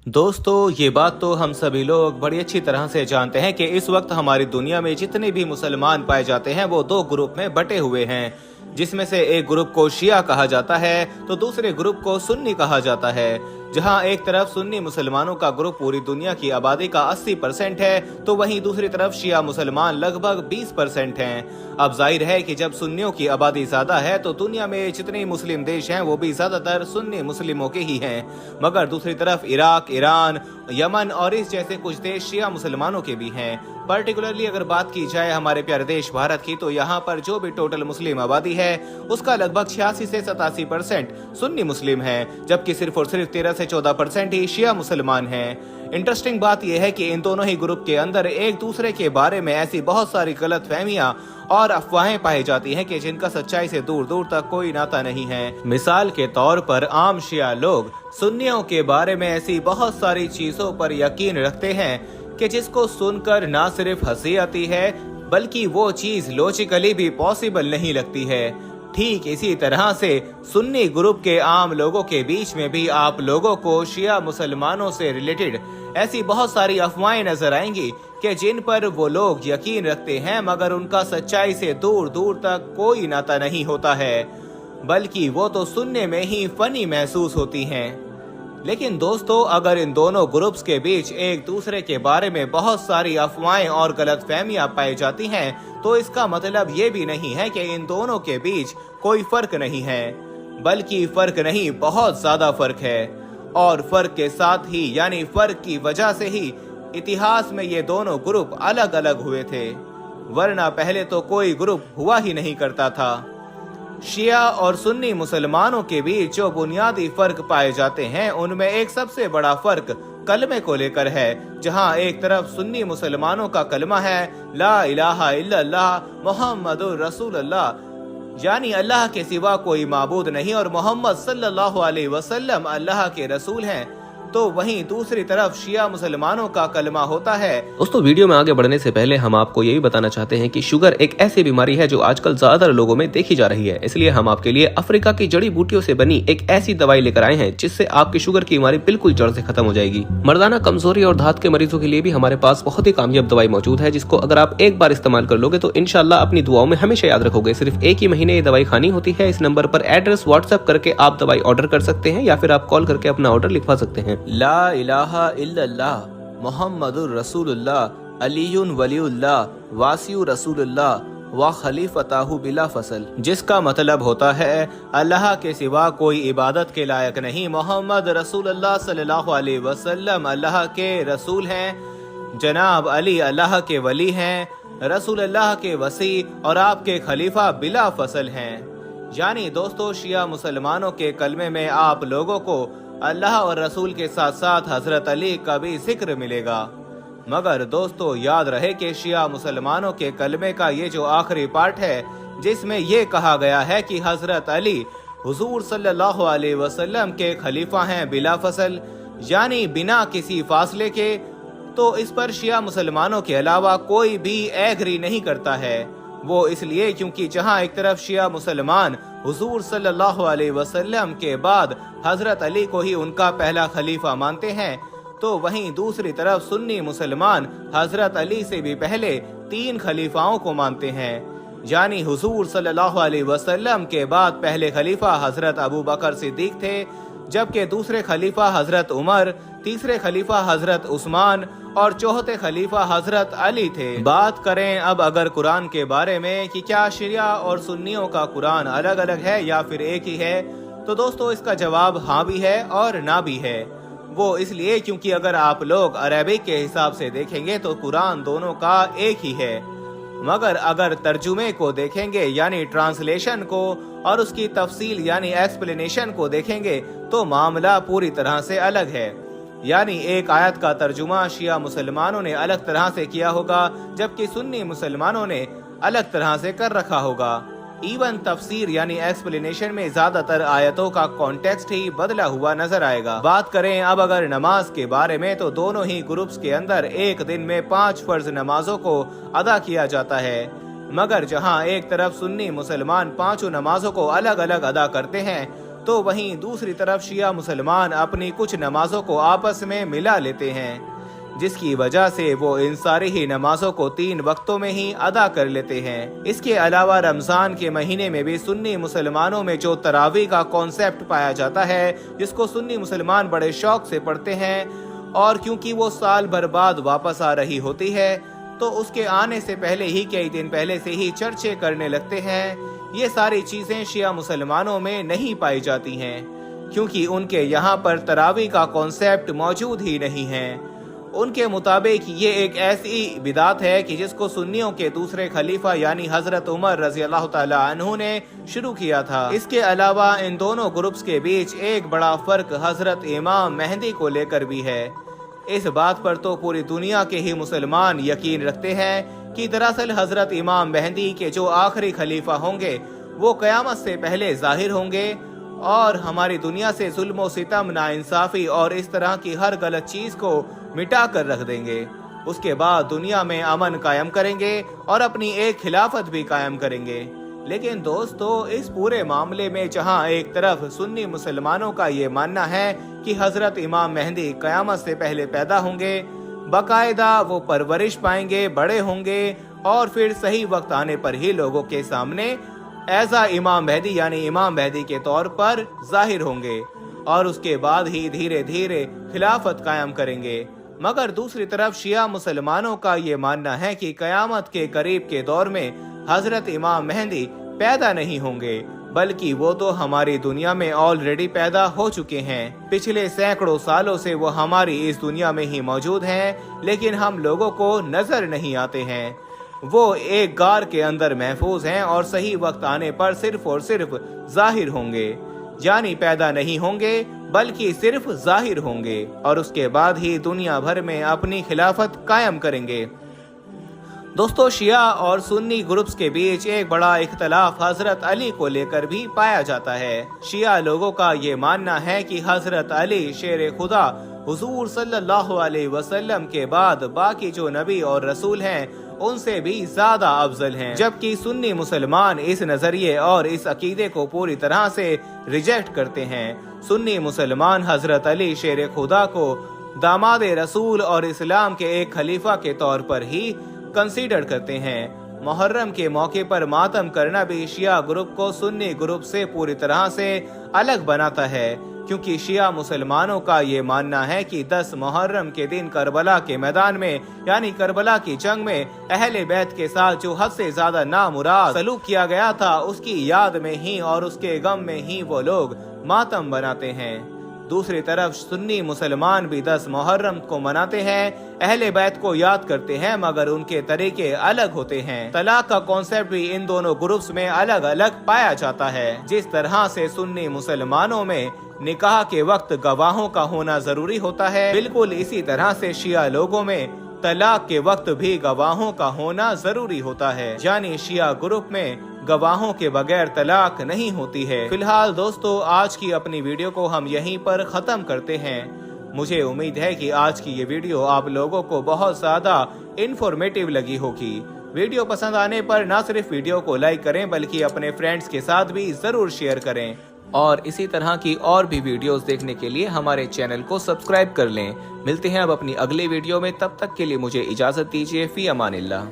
दोस्तों, ये बात तो हम सभी लोग बड़ी अच्छी तरह से जानते हैं कि इस वक्त हमारी दुनिया में जितने भी मुसलमान पाए जाते हैं वो दो ग्रुप में बटे हुए हैं, जिसमें से एक ग्रुप को शिया कहा जाता है तो दूसरे ग्रुप को सुन्नी कहा जाता है। जहां एक तरफ सुन्नी मुसलमानों का ग्रुप पूरी दुनिया की आबादी का 80% है तो वहीं दूसरी तरफ शिया मुसलमान लगभग 20% हैं। अब जाहिर है कि जब सुन्नियों की आबादी ज्यादा है तो दुनिया में जितने मुस्लिम देश हैं वो भी ज्यादातर सुन्नी मुस्लिमों के ही हैं, मगर दूसरी तरफ इराक, ईरान, यमन और इस जैसे कुछ देश शिया मुसलमानों के भी हैं। पर्टिकुलरली अगर बात की जाए हमारे प्यारे देश भारत की, तो यहाँ पर जो भी टोटल मुस्लिम आबादी है उसका लगभग 86 से 87% सुन्नी मुस्लिम है, जबकि सिर्फ और सिर्फ 13 से 14% ही शिया मुसलमान हैं। इंटरेस्टिंग बात यह है कि इन दोनों ही ग्रुप के अंदर एक दूसरे के बारे में ऐसी बहुत सारी गलत फहमियां और अफवाहें पाई जाती हैं कि जिनका सच्चाई से दूर दूर तक कोई नाता नहीं है। मिसाल के तौर पर आम शिया लोग सुन्नियों के बारे में ऐसी बहुत सारी चीजों पर यकीन रखते हैं कि जिसको सुनकर ना सिर्फ हंसी आती है बल्कि वो चीज लॉजिकली भी पॉसिबल नहीं लगती है। ठीक इसी तरह से सुन्नी ग्रुप के आम लोगों के बीच में भी आप लोगों को शिया मुसलमानों से रिलेटेड ऐसी बहुत सारी अफवाहें नजर आएंगी कि जिन पर वो लोग यकीन रखते हैं, मगर उनका सच्चाई से दूर दूर तक कोई नाता नहीं होता है, बल्कि वो तो सुनने में ही फनी महसूस होती हैं। लेकिन दोस्तों, अगर इन दोनों ग्रुप्स के बीच एक दूसरे के बारे में बहुत सारी अफवाहें और गलतफहमियां पाई जाती हैं, तो इसका मतलब ये भी नहीं है कि इन दोनों के बीच कोई फर्क नहीं है, बल्कि फर्क नहीं, बहुत ज्यादा फर्क है। और फर्क के साथ ही यानी फर्क की वजह से ही इतिहास में ये दोनों ग्रुप अलग अलग हुए थे, वरना पहले तो कोई ग्रुप हुआ ही नहीं करता था। शिया और सुन्नी मुसलमानों के बीच जो बुनियादी फर्क पाए जाते हैं उनमें एक सबसे बड़ा फर्क कलमे को लेकर है, जहां एक तरफ सुन्नी मुसलमानों का कलमा है ला इलाहा इल्लल्लाह मुहम्मदुर रसूलुल्लाह, यानी अल्लाह के सिवा कोई माबूद नहीं और मोहम्मद सल्लल्लाहु अलैहि वसल्लम अल्लाह के रसूल हैं, तो वहीं दूसरी तरफ शिया मुसलमानों का कलमा होता है। दोस्तों, वीडियो में आगे बढ़ने से पहले हम आपको यही बताना चाहते हैं कि शुगर एक ऐसी बीमारी है जो आजकल ज्यादातर लोगों में देखी जा रही है, इसलिए हम आपके लिए अफ्रीका की जड़ी बूटियों से बनी एक ऐसी दवाई लेकर आए हैं जिससे आपकी शुगर की बीमारी बिल्कुल जड़ से खत्म हो जाएगी। मर्दाना कमजोरी और धात के मरीजों के लिए भी हमारे पास बहुत ही कामयाब दवाई मौजूद है, जिसको अगर आप एक बार इस्तेमाल कर लोगे तो इंशाल्लाह अपनी दुआओं में हमेशा याद रखोगे। सिर्फ एक ही महीने ये दवाई खानी होती है। इस नंबर पर एड्रेस व्हाट्सएप करके आप दवाई ऑर्डर कर सकते हैं या फिर आप कॉल करके अपना ऑर्डर लिखवा सकते हैं। ला इलाहा इल्लल्लाह मुहम्मदुर रसूलुल्लाह अलीयुन वलीउल्लाह वासियु रसूलुल्लाह व खलीफताहु बिला फसल, जिसका मतलब होता है अल्लाह के सिवा कोई इबादत के लायक नहीं, मोहम्मद रसूलुल्लाह सल्लल्लाहु अलैहि वसल्लम अल्लाह के रसूल हैं, जनाब अली अल्लाह के वली हैं, रसूलुल्लाह के वसी और आपके खलीफा बिला फसल हैं। यानी दोस्तों, शिया मुसलमानों के कलमे में आप लोगों को अल्लाह और रसूल के साथ साथ हजरत अली का भी जिक्र मिलेगा। मगर दोस्तों, याद रहे कि शिया मुसलमानों के कलमे का ये जो आखिरी पार्ट है जिसमें ये कहा गया है कि हजरत अली हुजूर सल्लल्लाहु अलैहि वसल्लम के खलीफा हैं बिला फसल, यानी बिना किसी फासले के, तो इस पर शिया मुसलमानों के अलावा कोई भी एग्री नहीं करता है। वो इसलिए क्योंकि जहां एक तरफ शिया मुसलमान हुजूर सल्लल्लाहु अलैहि वसल्लम के बाद हजरत अली को ही उनका पहला खलीफा मानते हैं, तो वहीं दूसरी तरफ सुन्नी मुसलमान हजरत अली से भी पहले 3 खलीफाओं को मानते हैं। यानी हुजूर सल्लल्लाहु अलैहि वसल्लम के बाद पहले खलीफा हजरत अबू बकर सिद्दीक थे, जबकि दूसरे खलीफा हजरत उमर, तीसरे खलीफा हजरत उस्मान और चौथे खलीफा हजरत अली थे। बात करें अब अगर कुरान के बारे में कि क्या शिया और सुन्नियों का कुरान अलग अलग है या फिर एक ही है, तो दोस्तों इसका जवाब हाँ भी है और ना भी है। वो इसलिए क्योंकि अगर आप लोग अरबिक के हिसाब से देखेंगे तो कुरान दोनों का एक ही है, मगर अगर तर्जुमे को देखेंगे यानी ट्रांसलेशन को और उसकी तफसील यानी एक्सप्लेनेशन को देखेंगे तो मामला पूरी तरह से अलग है। यानी एक आयत का तर्जुमा शिया मुसलमानों ने अलग तरह से किया होगा, जबकि सुन्नी मुसलमानों ने अलग तरह से कर रखा होगा। इवन तफसीर यानी एक्सप्लेनेशन में ज्यादातर आयतों का कॉन्टेक्स्ट ही बदला हुआ नजर आएगा। बात करें अब अगर नमाज के बारे में, तो दोनों ही ग्रुप्स के अंदर एक दिन में 5 फर्ज नमाजों को अदा किया जाता है, मगर जहां एक तरफ सुन्नी मुसलमान 5 नमाजों को अलग अलग अदा करते हैं, तो वहीं दूसरी तरफ शिया मुसलमान अपनी कुछ नमाजों को आपस में मिला लेते हैं, जिसकी वजह से वो इन सारी ही नमाजों को 3 वक्तों में ही अदा कर लेते हैं। इसके अलावा रमजान के महीने में भी सुन्नी मुसलमानों में जो तरावी का कॉन्सेप्ट पाया जाता है, जिसको सुन्नी मुसलमान बड़े शौक से पढ़ते हैं, और क्योंकि वो साल भर बाद वापस आ रही होती है तो उसके आने से पहले ही कई दिन पहले से ही चर्चे करने लगते हैं। ये सारी चीजें शिया मुसलमानों में नहीं पाई जाती हैं, क्योंकि उनके यहाँ पर तरावी का कॉन्सेप्ट मौजूद ही नहीं है। उनके मुताबिक ये एक ऐसी बिदात है कि जिसको सुन्नियों के दूसरे खलीफा यानी हजरत उमर रजी अल्लाह ताला अन्हु ने शुरू किया था। इसके अलावा इन दोनों ग्रुप्स के बीच एक बड़ा फर्क हजरत इमाम मेहंदी को लेकर भी है। इस बात पर तो पूरी दुनिया के ही मुसलमान यकीन रखते हैं कि दरअसल हजरत इमाम मेहंदी के जो आखिरी खलीफा होंगे वो कयामत से पहले जाहिर होंगे और हमारी दुनिया से जुल्म सितम, नाइंसाफी और इस तरह की हर गलत चीज को मिटा कर रख देंगे। उसके बाद दुनिया में अमन कायम करेंगे और अपनी एक खिलाफत भी कायम करेंगे। लेकिन दोस्तों, इस पूरे मामले में जहां एक तरफ सुन्नी मुसलमानों का ये मानना है कि हजरत इमाम मेहंदी कयामत से पहले पैदा होंगे, बाकायदा वो परवरिश पाएंगे, बड़े होंगे और फिर सही वक्त आने पर ही लोगों के सामने ऐसा इमाम मेहदी यानी इमाम मेहदी के तौर पर जाहिर होंगे और उसके बाद ही धीरे धीरे खिलाफत कायम करेंगे। मगर दूसरी तरफ शिया मुसलमानों का ये मानना है कि कयामत के करीब के दौर में हजरत इमाम मेहंदी पैदा नहीं होंगे, बल्कि वो तो हमारी दुनिया में ऑलरेडी पैदा हो चुके हैं। पिछले सैकड़ों सालों से वो हमारी इस दुनिया में ही मौजूद हैं, लेकिन हम लोगों को नजर नहीं आते हैं। वो एक गार के अंदर महफूज हैं और सही वक्त आने पर सिर्फ और सिर्फ जाहिर होंगे, यानी पैदा नहीं होंगे बल्कि सिर्फ जाहिर होंगे और उसके बाद ही दुनिया भर में अपनी खिलाफत कायम करेंगे। दोस्तों, शिया और सुन्नी ग्रुप्स के बीच एक बड़ा इख्तलाफ हजरत अली को लेकर भी पाया जाता है। शिया लोगों का ये मानना है कि हजरत अली शेर खुदा हुजूर सल्लल्लाहु अलैहि वसल्लम के बाद बाकी जो नबी और रसूल हैं उनसे भी ज्यादा अफजल हैं, जबकि सुन्नी मुसलमान इस नजरिए और इस अकीदे को पूरी तरह से रिजेक्ट करते हैं। सुन्नी मुसलमान हजरत अली शेर खुदा को दामाद रसूल और इस्लाम के एक खलीफा के तौर पर ही कंसीडर करते हैं। मुहर्रम के मौके पर मातम करना भी शिया ग्रुप को सुन्नी ग्रुप से पूरी तरह से अलग बनाता है, क्योंकि शिया मुसलमानों का ये मानना है कि 10 मुहर्रम के दिन करबला के मैदान में यानी करबला की जंग में अहले बैत के साथ जो हद से ज्यादा नामुराद सलूक किया गया था, उसकी याद में ही और उसके गम में ही वो लोग मातम बनाते हैं। दूसरी तरफ सुन्नी मुसलमान भी 10 मुहर्रम को मनाते हैं, अहले बैत को याद करते हैं, मगर उनके तरीके अलग होते हैं। तलाक का कॉन्सेप्ट भी इन दोनों ग्रुप्स में अलग अलग पाया जाता है। जिस तरह से सुन्नी मुसलमानों में निकाह के वक्त गवाहों का होना जरूरी होता है, बिल्कुल इसी तरह से शिया लोगों में तलाक के वक्त भी गवाहों का होना जरूरी होता है, यानी शिया ग्रुप में गवाहों के बगैर तलाक नहीं होती है। फिलहाल दोस्तों, आज की अपनी वीडियो को हम यहीं पर खत्म करते हैं। मुझे उम्मीद है कि आज की ये वीडियो आप लोगों को बहुत ज्यादा इंफॉर्मेटिव लगी होगी। वीडियो पसंद आने पर न सिर्फ वीडियो को लाइक करें बल्कि अपने फ्रेंड्स के साथ भी जरूर शेयर करें और इसी तरह की और भी वीडियोस देखने के लिए हमारे चैनल को सब्सक्राइब कर लें। मिलते हैं अब अपनी अगली वीडियो में, तब तक के लिए मुझे इजाजत दीजिए। फी अमानिल्लाह।